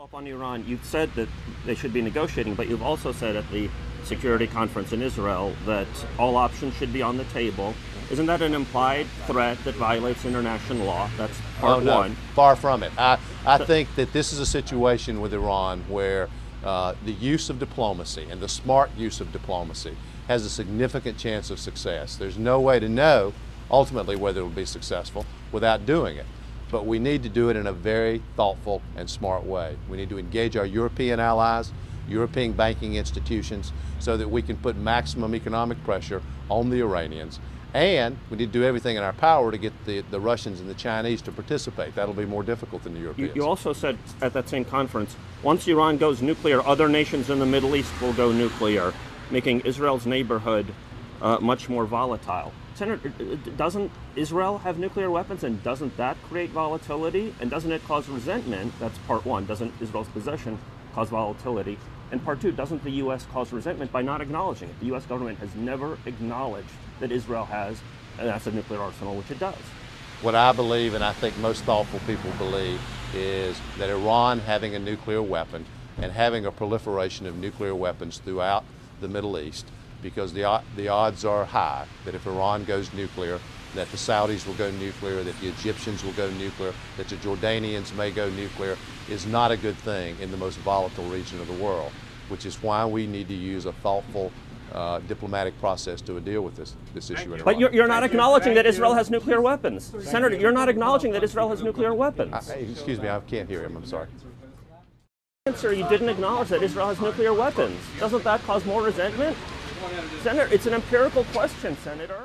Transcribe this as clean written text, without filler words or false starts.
Up on Iran, you've said that they should be negotiating, but you've also said at the security conference in Israel that all options should be on the table. Isn't that an implied threat that violates international law? That's part one. Far from it. I think that this is a situation with Iran where the use of diplomacy and the smart use of diplomacy has a significant chance of success. There's no way to know ultimately whether it will be successful without doing it. But we need to do it in a very thoughtful and smart way. We need to engage our European allies, European banking institutions, so that we can put maximum economic pressure on the Iranians. And we need to do everything in our power to get the Russians and the Chinese to participate. That'll be more difficult than the Europeans. You also said at that same conference, once Iran goes nuclear, other nations in the Middle East will go nuclear, making Israel's neighborhood much more volatile. Senator, doesn't Israel have nuclear weapons, and doesn't that create volatility? And doesn't it cause resentment? That's part one. Doesn't Israel's possession cause volatility? And part two, doesn't the U.S. cause resentment by not acknowledging it? The U.S. government has never acknowledged that Israel has an asset nuclear arsenal, which it does. What I believe, and I think most thoughtful people believe, is that Iran having a nuclear weapon and having a proliferation of nuclear weapons throughout the Middle East, because the odds are high that if Iran goes nuclear, that the Saudis will go nuclear, that the Egyptians will go nuclear, that the Jordanians may go nuclear, is not a good thing in the most volatile region of the world, which is why we need to use a thoughtful diplomatic process to deal with this issue. But you're not acknowledging that Israel has nuclear weapons. Senator, you're not acknowledging that Israel has nuclear weapons. Excuse me, I can't hear him, I'm sorry. Sir, you didn't acknowledge that Israel has nuclear weapons. Doesn't that cause more resentment? Senator, it's an empirical question, Senator.